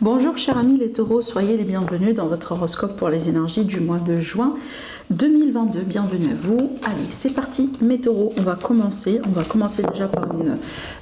Bonjour chers amis les taureaux, soyez les bienvenus dans votre horoscope pour les énergies du mois de juin 2022. Bienvenue à vous. Allez, c'est parti mes taureaux, on va commencer déjà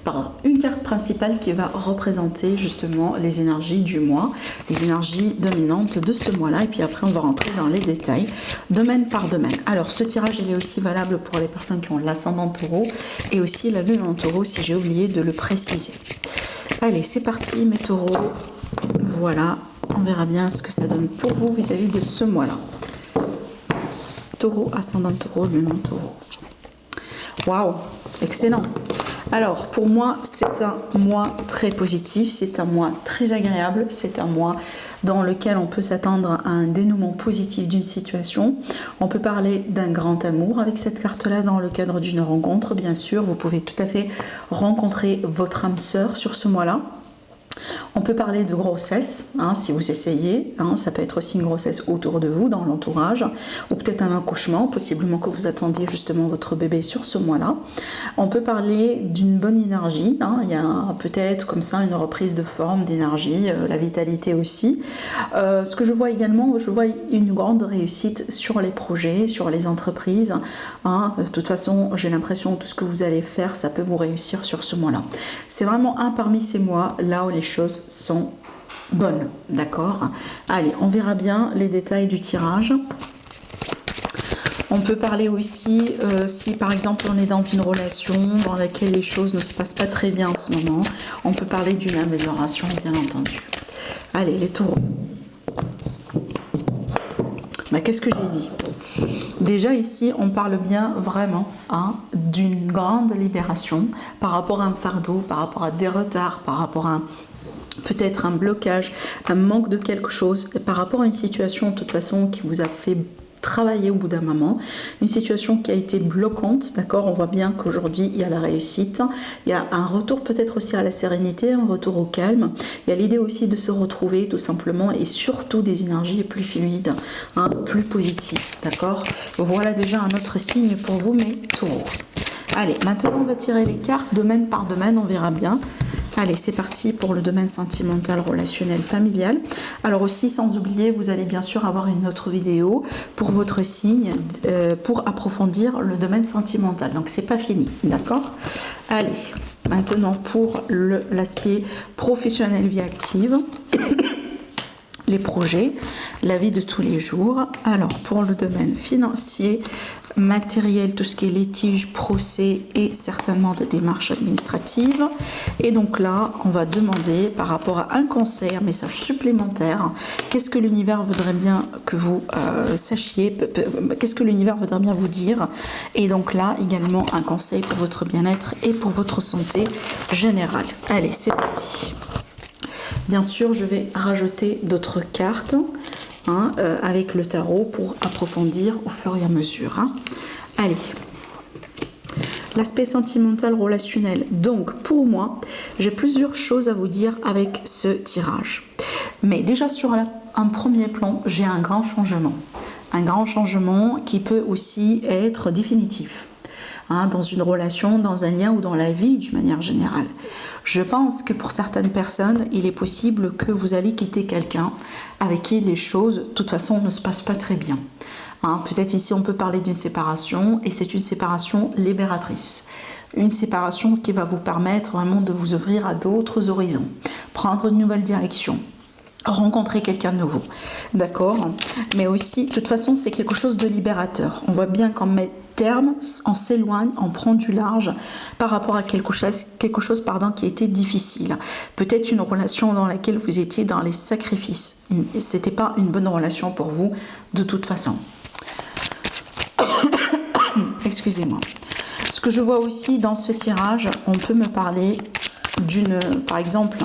par une carte principale qui va représenter justement les énergies du mois, les énergies dominantes de ce mois-là, et puis après on va rentrer dans les détails, domaine par domaine. Alors ce tirage il est aussi valable pour les personnes qui ont l'ascendant taureau et aussi la lune en taureau si j'ai oublié de le préciser. Allez, c'est parti mes taureaux. Voilà, on verra bien ce que ça donne pour vous vis-à-vis de ce mois-là. Taureau, ascendant taureau, lune en taureau. Waouh, excellent. Alors, pour moi, c'est un mois très positif, c'est un mois très agréable, c'est un mois dans lequel on peut s'attendre à un dénouement positif d'une situation. On peut parler d'un grand amour avec cette carte-là dans le cadre d'une rencontre, bien sûr. Vous pouvez tout à fait rencontrer votre âme sœur sur ce mois-là. On peut parler de grossesse, si vous essayez, ça peut être aussi une grossesse autour de vous, dans l'entourage, ou peut-être un accouchement, possiblement que vous attendiez justement votre bébé sur ce mois-là. On peut parler d'une bonne énergie, il y a peut-être comme ça une reprise de forme, d'énergie, la vitalité aussi. Ce que je vois également, je vois une grande réussite sur les projets, sur les entreprises. De toute façon, j'ai l'impression que tout ce que vous allez faire, ça peut vous réussir sur ce mois-là. C'est vraiment un parmi ces mois là où les choses sont bonnes, d'accord? Allez, on verra bien les détails du tirage. On peut parler aussi, si par exemple on est dans une relation dans laquelle les choses ne se passent pas très bien en ce moment, on peut parler d'une amélioration, bien entendu. Allez, les taureaux. Qu'est-ce que j'ai dit? Déjà ici, on parle bien vraiment d'une grande libération par rapport à un fardeau, par rapport à des retards, par rapport à peut-être un blocage, un manque de quelque chose, par rapport à une situation de toute façon qui vous a fait travailler au bout d'un moment, une situation qui a été bloquante, d'accord? On voit bien qu'aujourd'hui il y a la réussite, il y a un retour peut-être aussi à la sérénité, un retour au calme, il y a l'idée aussi de se retrouver tout simplement et surtout des énergies plus fluides, plus positives, d'accord? Voilà déjà un autre signe pour vous mes taureaux. Allez, maintenant on va tirer les cartes domaine par domaine, on verra bien. Allez, c'est parti pour le domaine sentimental, relationnel, familial. Alors aussi, sans oublier, vous allez bien sûr avoir une autre vidéo pour votre signe, pour approfondir le domaine sentimental. Donc, c'est pas fini, d'accord? Allez, maintenant pour l'aspect professionnel, vie active. Les projets, la vie de tous les jours. Alors, pour le domaine financier, matériel, tout ce qui est litige, procès et certainement des démarches administratives. Et donc là, on va demander par rapport à un conseil, un message supplémentaire, qu'est-ce que l'univers voudrait bien que vous sachiez, qu'est-ce que l'univers voudrait bien vous dire. Et donc là, également un conseil pour votre bien-être et pour votre santé générale. Allez, c'est parti. Bien sûr, je vais rajouter d'autres cartes avec le tarot pour approfondir au fur et à mesure. Allez, l'aspect sentimental relationnel. Donc, pour moi, j'ai plusieurs choses à vous dire avec ce tirage. Mais déjà, sur un premier plan, j'ai un grand changement. Un grand changement qui peut aussi être définitif. Dans une relation, dans un lien ou dans la vie d'une manière générale. Je pense que pour certaines personnes, il est possible que vous allez quitter quelqu'un avec qui les choses, de toute façon, ne se passent pas très bien. Peut-être ici, on peut parler d'une séparation et c'est une séparation libératrice. Une séparation qui va vous permettre vraiment de vous ouvrir à d'autres horizons, prendre une nouvelle direction. Rencontrer quelqu'un de nouveau, d'accord? Mais aussi, de toute façon, c'est quelque chose de libérateur. On voit bien qu'en terme, on s'éloigne, on prend du large par rapport à quelque chose qui était difficile. Peut-être une relation dans laquelle vous étiez dans les sacrifices. C'était pas une bonne relation pour vous, de toute façon. Excusez-moi. Ce que je vois aussi dans ce tirage, on peut me parler par exemple,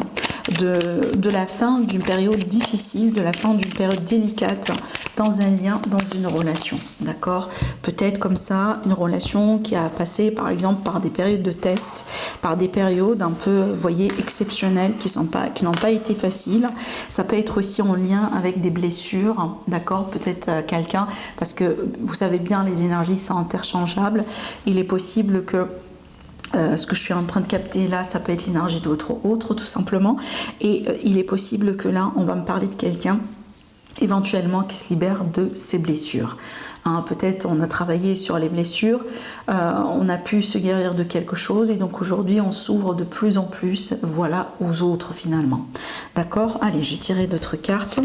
de la fin d'une période difficile, de la fin d'une période délicate dans un lien, dans une relation, d'accord? Peut-être comme ça, une relation qui a passé par exemple par des périodes de test, par des périodes un peu, vous voyez, exceptionnelles qui n'ont pas été faciles. Ça peut être aussi en lien avec des blessures, d'accord? Peut-être quelqu'un, parce que vous savez bien, les énergies sont interchangeables. Il est possible que Ce que je suis en train de capter là, ça peut être l'énergie d'autre autre tout simplement. Et il est possible que là, on va me parler de quelqu'un éventuellement qui se libère de ses blessures. Hein, peut-être on a travaillé sur les blessures, on a pu se guérir de quelque chose et donc aujourd'hui on s'ouvre de plus en plus, voilà, aux autres finalement. D'accord? Allez, j'ai tiré d'autres cartes.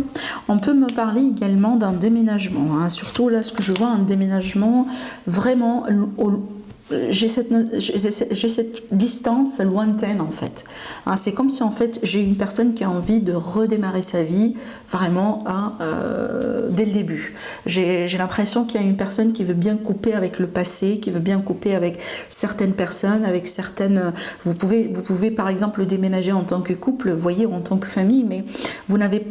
On peut me parler également d'un déménagement, hein, surtout là ce que je vois, un déménagement vraiment j'ai cette distance lointaine en fait. Hein, c'est comme si en fait j'ai une personne qui a envie de redémarrer sa vie vraiment dès le début. J'ai l'impression qu'il y a une personne qui veut bien couper avec le passé, qui veut bien couper avec certaines personnes, avec certaines... Vous pouvez par exemple déménager en tant que couple, vous voyez, en tant que famille, mais vous n'avez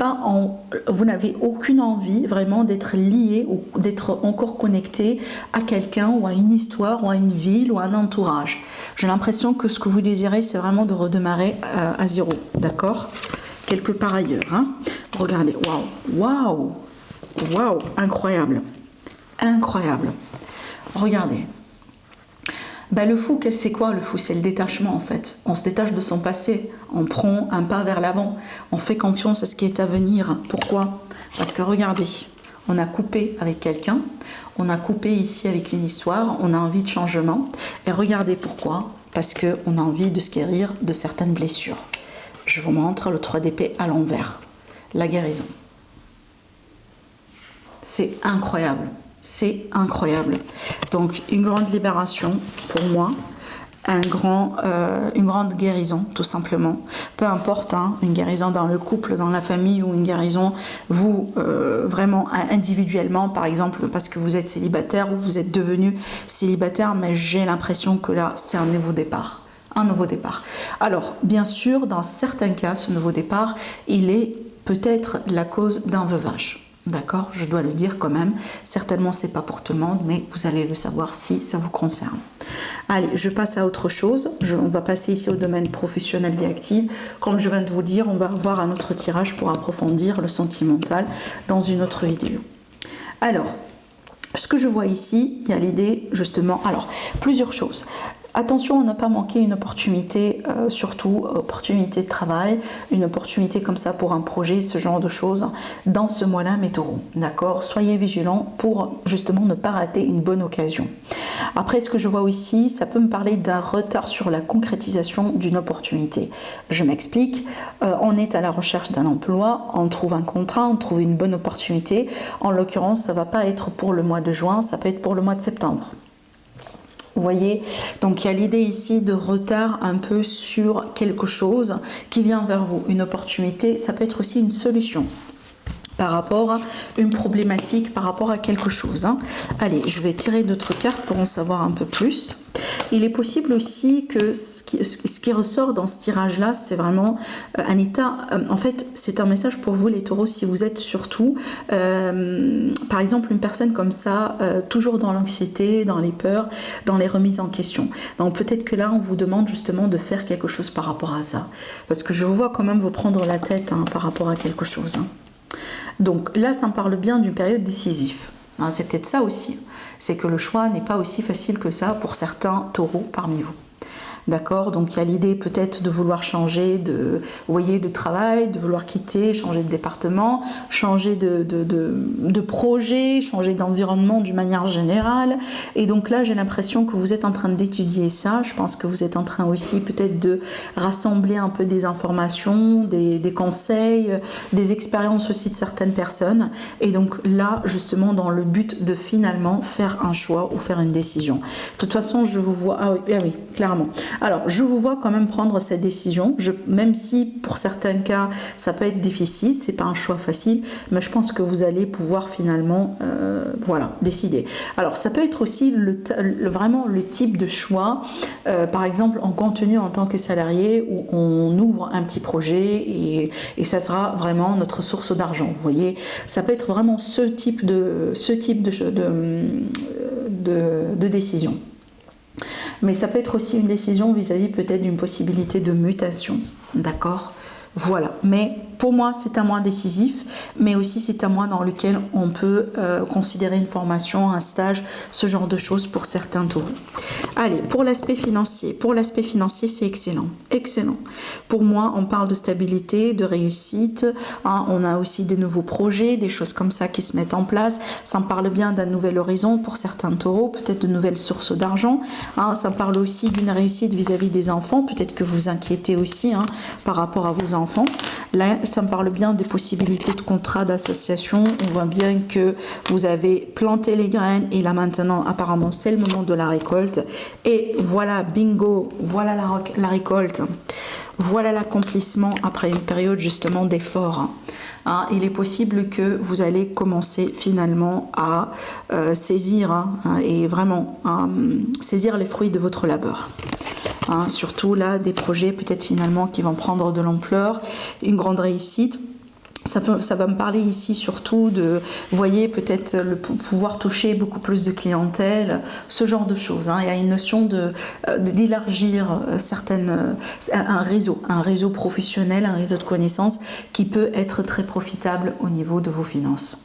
aucune envie vraiment d'être lié ou d'être encore connecté à quelqu'un ou à une histoire ou à une vie ou un entourage. J'ai l'impression que ce que vous désirez, c'est vraiment de redémarrer à zéro, d'accord? Quelque part ailleurs. Hein? Regardez, waouh, incroyable, incroyable. Regardez. Ben, le fou, c'est quoi le fou? C'est le détachement en fait. On se détache de son passé, on prend un pas vers l'avant, on fait confiance à ce qui est à venir. Pourquoi? Parce que regardez, on a coupé avec quelqu'un, on a coupé ici avec une histoire, on a envie de changement. Et regardez pourquoi, parce qu'on a envie de se guérir de certaines blessures. Je vous montre le 3 d'épée à l'envers, la guérison. C'est incroyable, c'est incroyable. Donc une grande libération pour moi. Une grande guérison, tout simplement. Peu importe, hein, une guérison dans le couple, dans la famille ou une guérison, vous, vraiment individuellement, par exemple, parce que vous êtes célibataire ou vous êtes devenu célibataire, mais j'ai l'impression que là, c'est un nouveau départ. Un nouveau départ. Alors, bien sûr, dans certains cas, ce nouveau départ, il est peut-être la cause d'un veuvage. D'accord, je dois le dire quand même. Certainement, c'est pas pour tout le monde, mais vous allez le savoir si ça vous concerne. Allez, je passe à autre chose. On va passer ici au domaine professionnel vie active. Comme je viens de vous dire, on va voir un autre tirage pour approfondir le sentimental dans une autre vidéo. Alors, ce que je vois ici, il y a l'idée justement. Alors, plusieurs choses. Attention à ne pas manquer une opportunité, surtout opportunité de travail, une opportunité comme ça pour un projet, ce genre de choses, dans ce mois-là, mes taureaux. D'accord? Soyez vigilants pour justement ne pas rater une bonne occasion. Après, ce que je vois ici, ça peut me parler d'un retard sur la concrétisation d'une opportunité. Je m'explique, on est à la recherche d'un emploi, on trouve un contrat, on trouve une bonne opportunité. En l'occurrence, ça ne va pas être pour le mois de juin, ça peut être pour le mois de septembre. Vous voyez, donc il y a l'idée ici de retard un peu sur quelque chose qui vient vers vous, une opportunité, ça peut être aussi une solution par rapport à une problématique, par rapport à quelque chose. Hein. Allez, je vais tirer d'autres cartes pour en savoir un peu plus. Il est possible aussi que ce qui ressort dans ce tirage-là, c'est vraiment un état... en fait, c'est un message pour vous, les taureaux, si vous êtes surtout, par exemple, une personne comme ça, toujours dans l'anxiété, dans les peurs, dans les remises en question. Donc peut-être que là, on vous demande justement de faire quelque chose par rapport à ça. Parce que je vous vois quand même vous prendre la tête hein, par rapport à quelque chose. Hein. Donc là, ça me parle bien d'une période décisive. Hein, c'est peut-être ça aussi. C'est que le choix n'est pas aussi facile que ça pour certains taureaux parmi vous. D'accord? Donc il y a l'idée peut-être de vouloir changer de travail, de vouloir quitter, changer de département, changer de projet, changer d'environnement d'une manière générale. Et donc là, j'ai l'impression que vous êtes en train d'étudier ça. Je pense que vous êtes en train aussi peut-être de rassembler un peu des informations, des conseils, des expériences aussi de certaines personnes. Et donc là, justement, dans le but de finalement faire un choix ou faire une décision. De toute façon, je vous vois... Ah oui, clairement. Alors, je vous vois quand même prendre cette décision, même si pour certains cas, ça peut être difficile, c'est pas un choix facile, mais je pense que vous allez pouvoir finalement, décider. Alors, ça peut être aussi vraiment le type de choix, par exemple, en contenu en tant que salarié, où on ouvre un petit projet et ça sera vraiment notre source d'argent, vous voyez. Ça peut être vraiment ce type de décision. Mais ça peut être aussi une décision vis-à-vis peut-être d'une possibilité de mutation, d'accord? Voilà, mais pour moi, c'est un mois décisif, mais aussi c'est un mois dans lequel on peut considérer une formation, un stage, ce genre de choses pour certains taureaux. Allez, pour l'aspect financier. Pour l'aspect financier, c'est excellent. Excellent. Pour moi, on parle de stabilité, de réussite. Hein, on a aussi des nouveaux projets, des choses comme ça qui se mettent en place. Ça me parle bien d'un nouvel horizon pour certains taureaux, peut-être de nouvelles sources d'argent. Hein, ça me parle aussi d'une réussite vis-à-vis des enfants. Peut-être que vous inquiétez aussi par rapport à vos enfants. Là, ça me parle bien des possibilités de contrat d'association. On voit bien que vous avez planté les graines et là maintenant, apparemment, c'est le moment de la récolte. Et voilà, bingo, voilà la récolte. Voilà l'accomplissement après une période justement d'effort. Hein, il est possible que vous allez commencer finalement à saisir et vraiment saisir les fruits de votre labeur. Hein, surtout là, des projets peut-être finalement qui vont prendre de l'ampleur, une grande réussite. Ça va me parler ici surtout de, vous voyez, peut-être pouvoir toucher beaucoup plus de clientèle, ce genre de choses. Hein. Il y a une notion d'élargir un réseau professionnel, un réseau de connaissances qui peut être très profitable au niveau de vos finances.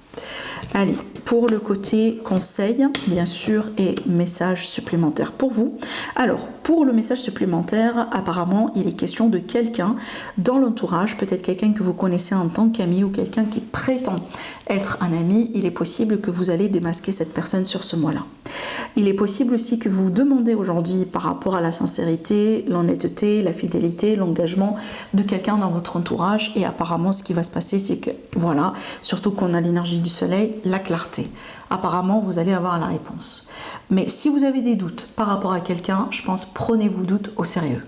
Allez, pour le côté conseil, bien sûr, et message supplémentaire pour vous. Alors, pour le message supplémentaire, apparemment, il est question de quelqu'un dans l'entourage, peut-être quelqu'un que vous connaissez en tant qu'ami ou quelqu'un qui prétend être un ami. Il est possible que vous allez démasquer cette personne sur ce mois-là. Il est possible aussi que vous demandez aujourd'hui par rapport à la sincérité, l'honnêteté, la fidélité, l'engagement de quelqu'un dans votre entourage. Et apparemment, ce qui va se passer, c'est que, voilà, surtout qu'on a l'énergie du soleil, la clarté. Apparemment, vous allez avoir la réponse. Mais si vous avez des doutes par rapport à quelqu'un, je pense, prenez vos doutes au sérieux.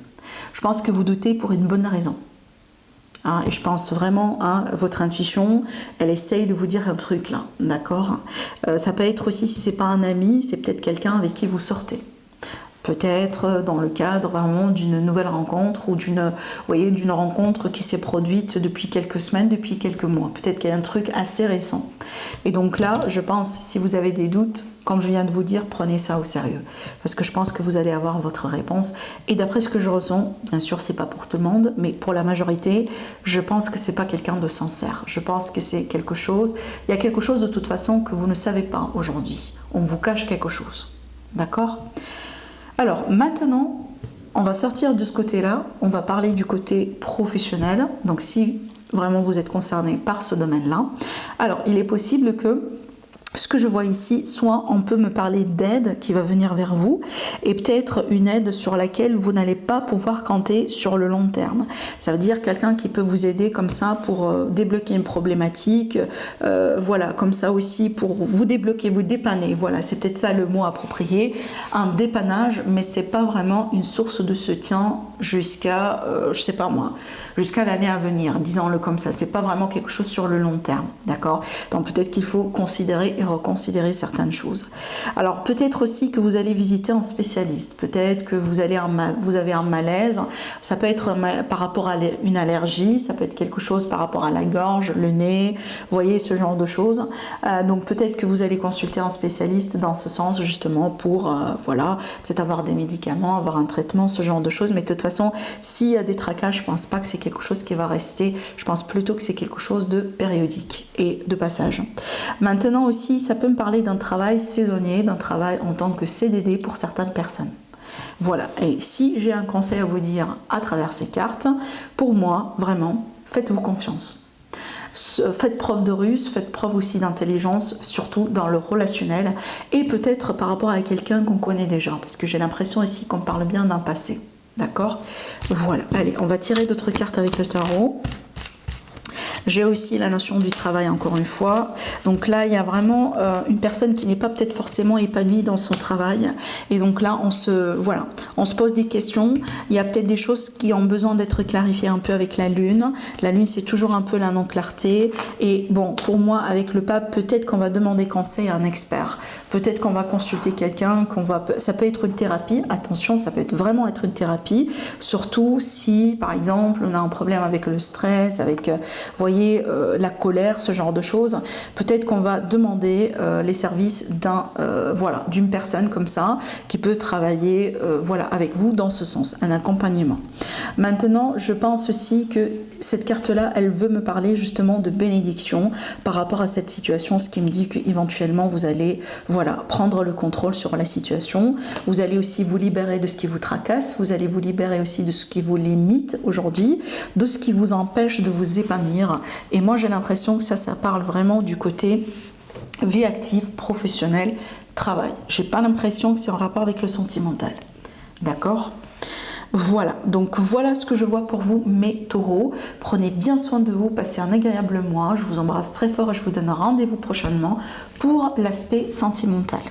Je pense que vous doutez pour une bonne raison. Hein, et je pense vraiment à votre intuition, elle essaye de vous dire un truc là, d'accord. Ça peut être aussi, si c'est pas un ami, c'est peut-être quelqu'un avec qui vous sortez. Peut-être dans le cadre vraiment d'une nouvelle rencontre ou d'une rencontre qui s'est produite depuis quelques semaines, depuis quelques mois. Peut-être qu'il y a un truc assez récent. Et donc là, je pense, si vous avez des doutes, comme je viens de vous dire, prenez ça au sérieux. Parce que je pense que vous allez avoir votre réponse. Et d'après ce que je ressens, bien sûr, c'est pas pour tout le monde, mais pour la majorité, je pense que c'est pas quelqu'un de sincère. Je pense que c'est quelque chose, il y a quelque chose de toute façon que vous ne savez pas aujourd'hui. On vous cache quelque chose. D'accord ? Alors maintenant, on va sortir de ce côté-là, on va parler du côté professionnel. Donc si vraiment vous êtes concerné par ce domaine-là, alors il est possible que ce que je vois ici, soit on peut me parler d'aide qui va venir vers vous et peut-être une aide sur laquelle vous n'allez pas pouvoir compter sur le long terme. Ça veut dire quelqu'un qui peut vous aider comme ça pour débloquer une problématique, voilà, comme ça aussi pour vous débloquer, vous dépanner. Voilà, c'est peut-être ça le mot approprié, un dépannage, mais c'est pas vraiment une source de soutien jusqu'à, je sais pas moi, jusqu'à l'année à venir, disons-le comme ça. C'est pas vraiment quelque chose sur le long terme, d'accord? Donc peut-être qu'il faut considérer et reconsidérer certaines choses. Alors peut-être aussi que vous allez visiter un spécialiste, peut-être que vous avez un malaise, ça peut être par rapport à une allergie, ça peut être quelque chose par rapport à la gorge, le nez, vous voyez ce genre de choses. Donc peut-être que vous allez consulter un spécialiste dans ce sens justement pour, voilà, peut-être avoir des médicaments, avoir un traitement, ce genre de choses. Mais de toute façon, s'il y a des tracages, je ne pense pas que c'est quelque chose qui va rester, je pense plutôt que c'est quelque chose de périodique et de passage. Maintenant aussi, ça peut me parler d'un travail saisonnier, d'un travail en tant que CDD pour certaines personnes. Voilà, et si j'ai un conseil à vous dire à travers ces cartes, pour moi, vraiment, faites-vous confiance. Faites preuve de ruse, faites preuve aussi d'intelligence, surtout dans le relationnel, et peut-être par rapport à quelqu'un qu'on connaît déjà, parce que j'ai l'impression ici qu'on parle bien d'un passé. D'accord? Voilà, allez, on va tirer d'autres cartes avec le tarot. J'ai aussi la notion du travail encore une fois. Donc là, il y a vraiment une personne qui n'est pas peut-être forcément épanouie dans son travail. Et donc là, on se pose des questions. Il y a peut-être des choses qui ont besoin d'être clarifiées un peu avec la Lune. La Lune, c'est toujours un peu la non-clarté. Et bon, pour moi, avec le pape, peut-être qu'on va demander conseil à un expert. Peut-être qu'on va consulter quelqu'un, ça peut être une thérapie. Attention, ça peut vraiment être une thérapie. Surtout si, par exemple, on a un problème avec le stress, avec, vous voyez, la colère, ce genre de choses. Peut-être qu'on va demander les services d'une personne comme ça, qui peut travailler voilà, avec vous dans ce sens, un accompagnement. Maintenant, je pense aussi que cette carte-là, elle veut me parler justement de bénédiction par rapport à cette situation, ce qui me dit qu'éventuellement vous allez, voilà, prendre le contrôle sur la situation. Vous allez aussi vous libérer de ce qui vous tracasse, vous allez vous libérer aussi de ce qui vous limite aujourd'hui, de ce qui vous empêche de vous épanouir. Et moi, j'ai l'impression que ça parle vraiment du côté vie active, professionnelle, travail. J'ai pas l'impression que c'est en rapport avec le sentimental. D'accord ? Voilà, donc voilà ce que je vois pour vous, mes taureaux. Prenez bien soin de vous, passez un agréable mois. Je vous embrasse très fort et je vous donne rendez-vous prochainement pour l'aspect sentimental.